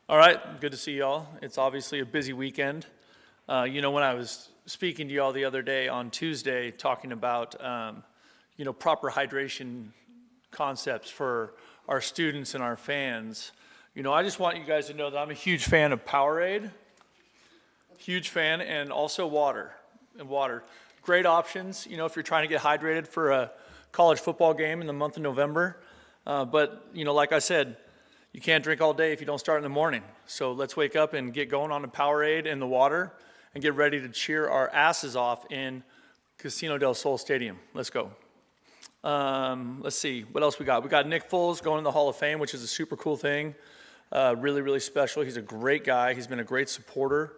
All right, good to see y'all. It's obviously a busy weekend. When I was speaking to y'all the other day on Tuesday, talking about, proper hydration concepts for our students and our fans, I just want you guys to know that I'm a huge fan of Powerade, huge fan, and also water. Great options, if you're trying to get hydrated for a college football game in the month of November. But like I said, you can't drink all day if you don't start in the morning. So let's wake up and get going on the Powerade and the water and get ready to cheer our asses off in Casino del Sol Stadium. Let's go. Let's see, what else we got? We got Nick Foles going to the Hall of Fame, which is a super cool thing. Really, really special. He's a great guy. He's been a great supporter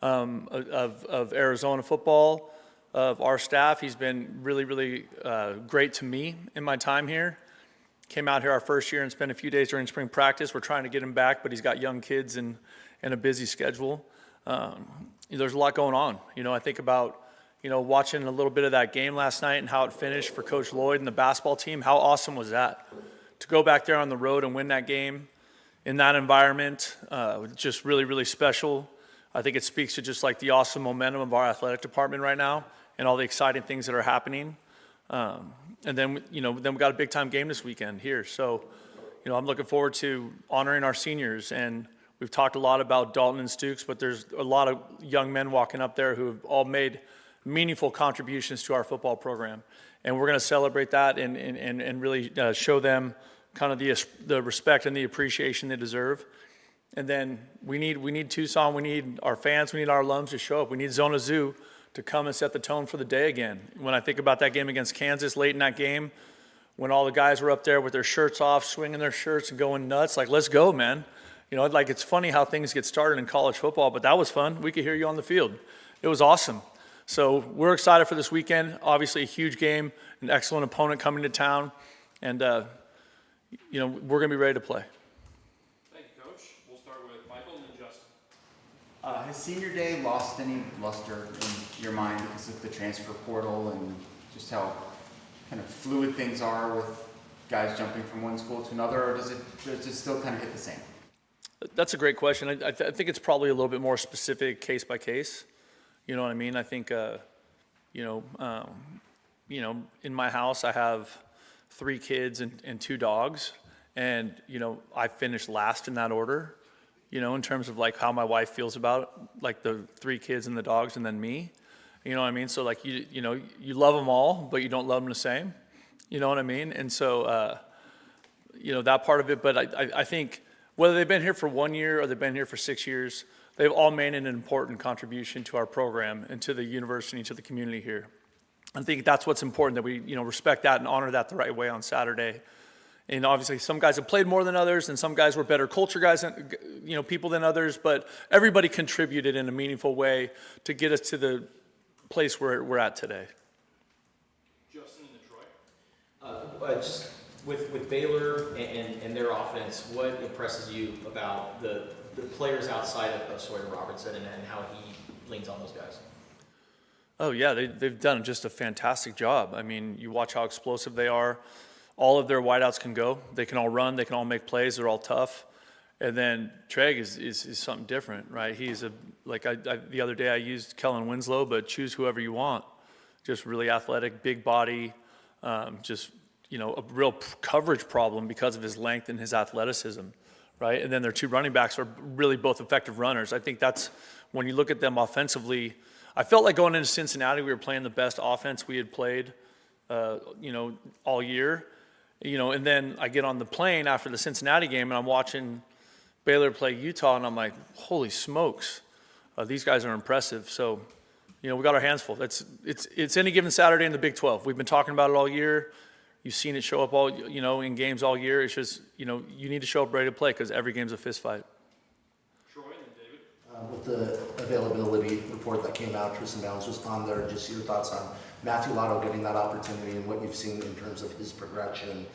of Arizona football, of our staff. He's been really, really great to me in my time here. Came out here our first year and spent a few days during spring practice. We're trying to get him back, but he's got young kids and a busy schedule. There's a lot going on. I think about, watching a little bit of that game last night and how it finished for Coach Lloyd and the basketball team. How awesome was that? To go back there on the road and win that game in that environment, just really, really special. I think it speaks to just like the awesome momentum of our athletic department right now and all the exciting things that are happening. And then we got a big time game this weekend here. So, I'm looking forward to honoring our seniors. And we've talked a lot about Dalton and Stukes, but there's a lot of young men walking up there who have all made meaningful contributions to our football program. And we're going to celebrate that and really show them kind of the respect and the appreciation they deserve. And then we need Tucson, we need our fans, we need our alums to show up. We need Zona Zoo to come and set the tone for the day again. When I think about that game against Kansas, late in that game, when all the guys were up there with their shirts off, swinging their shirts and going nuts, like, let's go, man. It's funny how things get started in college football, but that was fun. We could hear you on the field. It was awesome. So we're excited for this weekend. Obviously a huge game, an excellent opponent coming to town, and we're going to be ready to play. Thank you, Coach. We'll start with Michael and then Justin. Has senior day lost any luster in your mind because of the transfer portal and just how kind of fluid things are with guys jumping from one school to another, or does it still kind of hit the same? That's a great question. I think it's probably a little bit more specific case by case. You know what I mean? I think, in my house I have 3 kids and 2 dogs, and I finished last in that order. In terms of like how my wife feels about like the 3 kids and the dogs and then me, you know what I mean? So like, you love them all, but you don't love them the same, you know what I mean? And so, that part of it, but I think whether they've been here for 1 year or they've been here for 6 years, they've all made an important contribution to our program and to the university and to the community here. I think that's what's important, that we, respect that and honor that the right way on Saturday. And obviously some guys have played more than others and some guys were better culture guys, people than others, but everybody contributed in a meaningful way to get us to the place where we're at today. Justin and Troy. Just with Baylor and their offense, what impresses you about the players outside of Sawyer Robertson and how he leans on those guys? Oh yeah, they've done just a fantastic job. I mean, you watch how explosive they are. All of their wideouts can go. They can all run. They can all make plays. They're all tough. And then Treg is something different, right? He's the other day I used Kellen Winslow, but choose whoever you want. Just really athletic, big body, a real coverage problem because of his length and his athleticism, right? And then their 2 running backs are really both effective runners. I think that's, when you look at them offensively, I felt like going into Cincinnati, we were playing the best offense we had played, all year. And then I get on the plane after the Cincinnati game and I'm watching Baylor play Utah and I'm like, holy smokes, these guys are impressive. So, we got our hands full. It's any given Saturday in the Big 12. We've been talking about it all year. You've seen it show up all, in games all year. It's just, you need to show up ready to play because every game's a fist fight. Troy and then David. With the availability report that came out, Tristan Downs was on there. Just your thoughts on Matthew Lotto getting that opportunity and what you've seen in terms of his progression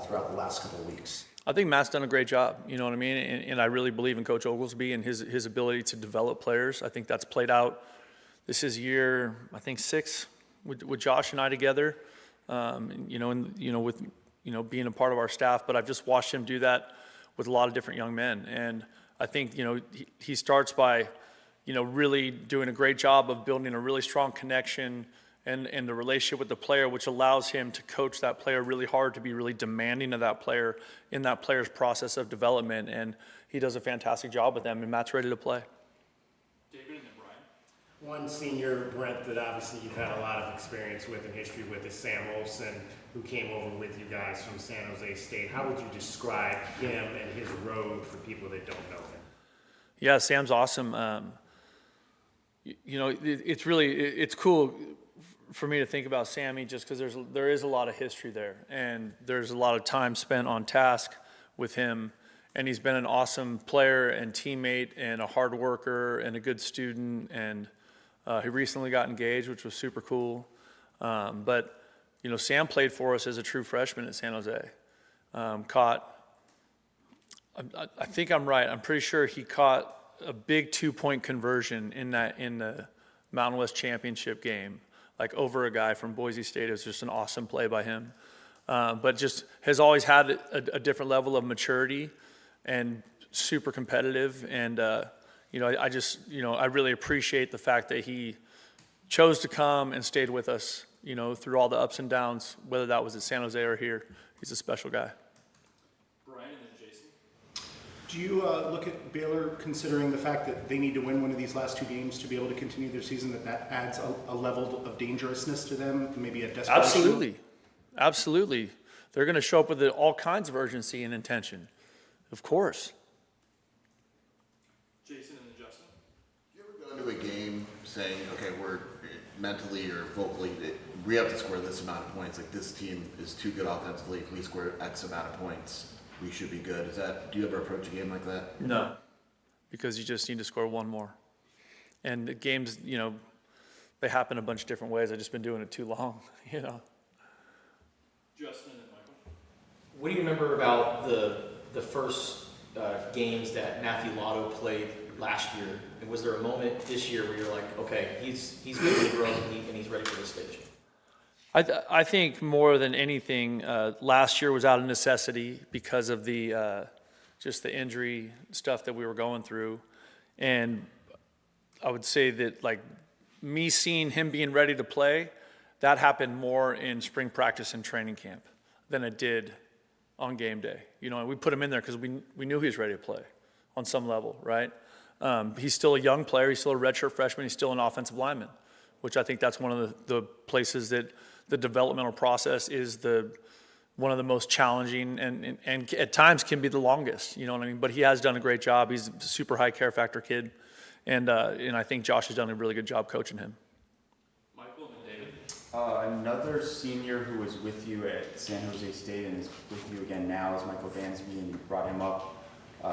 throughout the last couple of weeks. I think Matt's done a great job, you know what I mean? And I really believe in Coach Oglesby and his ability to develop players. I think that's played out. This is year, I think, 6 with Josh and I together, with being a part of our staff. But I've just watched him do that with a lot of different young men. And I think, he starts by, really doing a great job of building a really strong connection and the relationship with the player, which allows him to coach that player really hard, to be really demanding of that player in that player's process of development. And he does a fantastic job with them, and Matt's ready to play. David and then Brian. One senior, Brent, that obviously you've had a lot of experience with and history with is Sam Olsen, who came over with you guys from San Jose State. How would you describe him and his road for people that don't know him? Yeah, Sam's awesome. It's cool for me to think about Sammy just because there is a lot of history there, and there's a lot of time spent on task with him, and he's been an awesome player and teammate and a hard worker and a good student, and he recently got engaged, which was super cool. But Sam played for us as a true freshman at San Jose. I think I'm right. I'm pretty sure he caught a big 2-point conversion in the Mountain West Championship game, like over a guy from Boise State. It was just an awesome play by him. But just has always had a different level of maturity and super competitive. And, I really appreciate the fact that he chose to come and stayed with us, through all the ups and downs, whether that was at San Jose or here. He's a special guy. Brian and then Jason. Do you look at Baylor, considering the fact that they need to win one of these last two games to be able to continue their season, that adds a level of dangerousness to them, maybe a desperation? Absolutely. They're going to show up with all kinds of urgency and intention, of course. Jason and then Justin. You ever go into a game saying, okay, we're mentally or vocally, we have to score this amount of points, like this team is too good offensively, if we score X amount of points, we should be good. Do you ever approach a game like that? No, because you just need to score one more. And the games, they happen a bunch of different ways. I've just been doing it too long, Justin and then Michael. What do you remember about the first games that Matthew Lotto played last year? And was there a moment this year where you're like, okay, he's really grown and he's ready for the stage? I think more than anything, last year was out of necessity because of just the injury stuff that we were going through. And I would say that, like, me seeing him being ready to play, that happened more in spring practice and training camp than it did on game day. And we put him in there because we knew he was ready to play on some level, right? He's still a young player. He's still a redshirt freshman. He's still an offensive lineman, which I think that's one of the places that the developmental process is one of the most challenging and at times can be the longest, you know what I mean? But he has done a great job. He's a super high care factor kid, and I think Josh has done a really good job coaching him. Michael and then David. Another senior who was with you at San Jose State and is with you again now is Michael Dansby, and you brought him up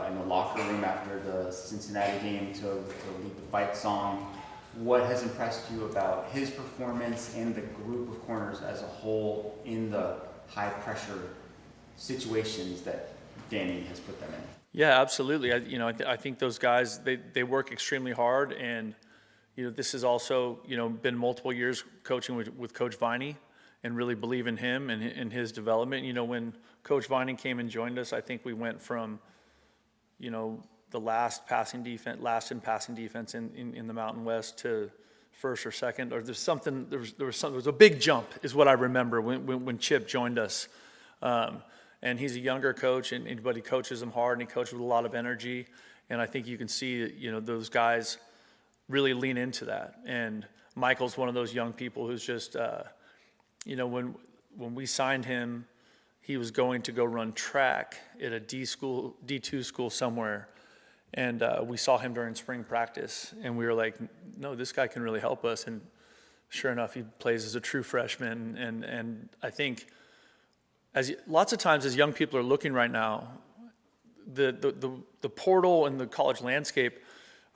in the locker room after the Cincinnati game to lead the fight song. What has impressed you about his performance and the group of corners as a whole in the high-pressure situations that Danny has put them in? Yeah, absolutely. I think those guys, they work extremely hard, and this has also been multiple years coaching with Coach Viney, and really believe in him and in his development. When Coach Viney came and joined us, I think we went from the last in passing defense in the Mountain West to first or second, or there was a big jump is what I remember when Chip joined us. And he's a younger coach, but he coaches them hard, and he coaches with a lot of energy. And I think you can see those guys really lean into that. And Michael's one of those young people who's just, when we signed him, he was going to go run track at a D2 school somewhere. And we saw him during spring practice, and we were like, no, this guy can really help us. And sure enough, he plays as a true freshman. And I think lots of times as young people are looking right now, the portal and the college landscape,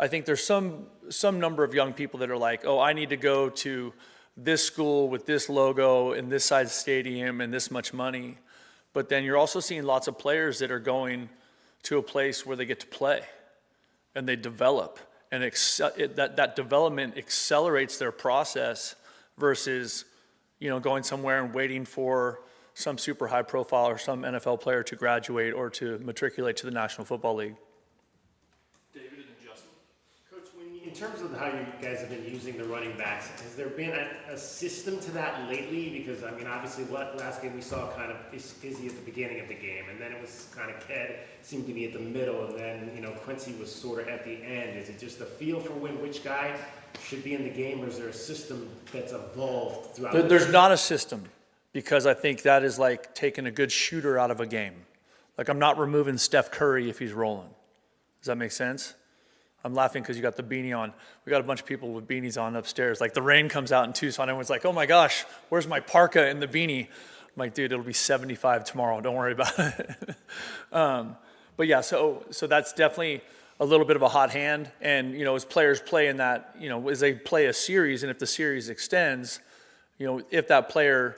I think there's some number of young people that are like, oh, I need to go to this school with this logo and this size stadium and this much money. But then you're also seeing lots of players that are going to a place where they get to play and they develop, and that development accelerates their process versus going somewhere and waiting for some super high profile or some NFL player to graduate or to matriculate to the National Football League. terms of how you guys have been using the running backs, has there been a system to that lately? Because, I mean, obviously, last game we saw kind of Izzy at the beginning of the game, and then it was kind of Ked seemed to be at the middle, and then, you know, Quincy was sort of at the end. Is it just a feel for which guy should be in the game, or is there a system that's evolved throughout? There's not a system, because I think that is like taking a good shooter out of a game. Like, I'm not removing Steph Curry if he's rolling. Does that make sense? I'm laughing because you got the beanie on. We got a bunch of people with beanies on upstairs. Like, the rain comes out in Tucson. Everyone's like, oh my gosh, where's my parka and the beanie? I'm like, dude, it'll be 75 tomorrow. Don't worry about it. But yeah, so that's definitely a little bit of a hot hand. And, you know, as players play in that, you know, as they play a series, and if the series extends, you know, if that player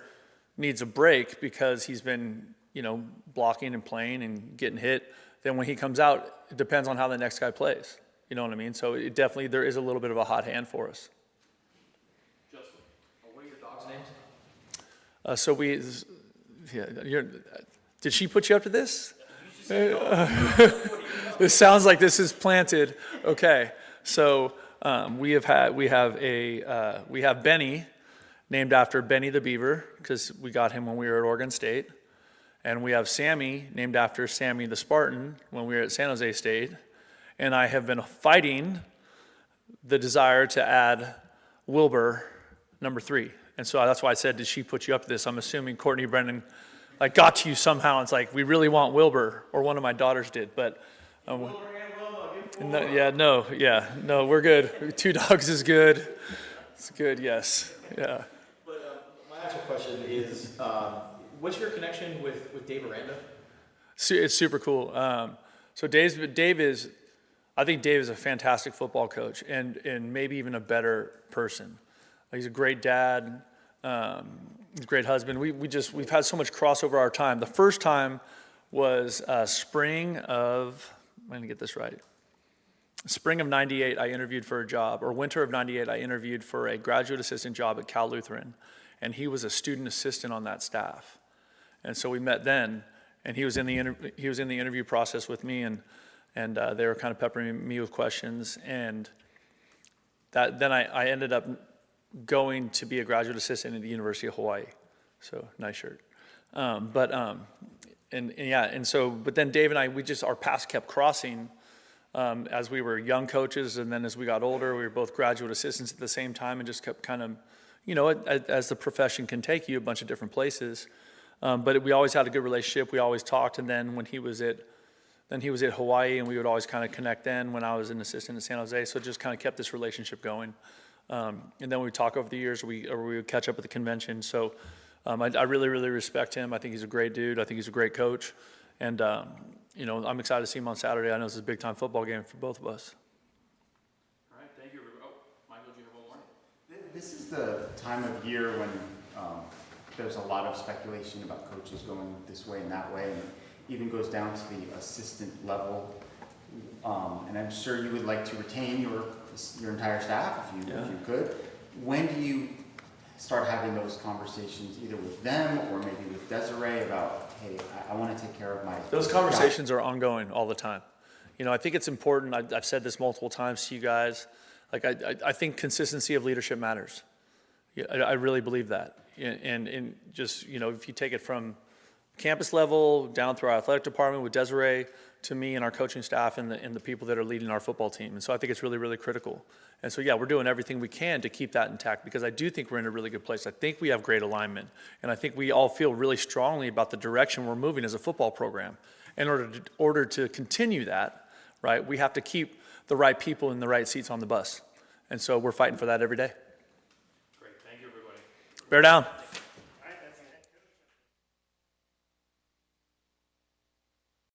needs a break because he's been, you know, blocking and playing and getting hit, then when he comes out, it depends on how the next guy plays. You know what I mean? So it definitely, there is a little bit of a hot hand for us. Justin. What are your dogs' names? So we, yeah, did she put you up to this? This sounds like this is planted. Okay, so we have Benny, named after Benny the Beaver, because we got him when we were at Oregon State, and we have Sammy, named after Sammy the Spartan, when we were at San Jose State. And I have been fighting the desire to add Wilbur, number 3. And so that's why I said, did she put you up to this? I'm assuming Courtney Brennan like got to you somehow. It's like, we really want Wilbur, or one of my daughters did. But no, we're good. 2 dogs is good. It's good, yes. Yeah. But my actual question is, what's your connection with Dave Aranda? It's super cool. So I think Dave is a fantastic football coach, and maybe even a better person. He's a great dad, he's a great husband. We've had so much crossover our time. The first time was spring of, I'm going to get this right. Spring of 98, I interviewed for a job, or winter of 98, I interviewed for a graduate assistant job at Cal Lutheran, and he was a student assistant on that staff. And so we met then, and he was in the interview process with me, and they were kind of peppering me with questions, and then I ended up going to be a graduate assistant at the University of Hawaii. So nice shirt. But then Dave and I, our paths kept crossing as we were young coaches, and then as we got older, we were both graduate assistants at the same time, and just kept kind of, you know, as the profession can take you a bunch of different places. But we always had a good relationship. We always talked, and then when he was at Hawaii, and we would always kind of connect then when I was an assistant in San Jose. So it just kind of kept this relationship going. And then we talk over the years, we would catch up at the convention. So I really, really respect him. I think he's a great dude. I think he's a great coach. And, you know, I'm excited to see him on Saturday. I know this is a big-time football game for both of us. All right, thank you. Oh, Michael, do you have one more? This is the time of year when there's a lot of speculation about coaches going this way and that way, and even goes down to the assistant level. And I'm sure you would like to retain your entire staff if you could. When do you start having those conversations, either with them or maybe with Desiree, about, hey, I want to take care of my... Those conversations are ongoing all the time. You know, I think it's important. I've said this multiple times to you guys. Like, I think consistency of leadership matters. I really believe that. And just, you know, if you take it from campus level down through our athletic department with Desiree to me and our coaching staff and the people that are leading our football team. And so I think it's really, really critical. And so, yeah, we're doing everything we can to keep that intact, because I do think we're in a really good place. I think we have great alignment. And I think we all feel really strongly about the direction we're moving as a football program. In order to continue that, right, we have to keep the right people in the right seats on the bus. And so we're fighting for that every day. Great, thank you, everybody. Bear down.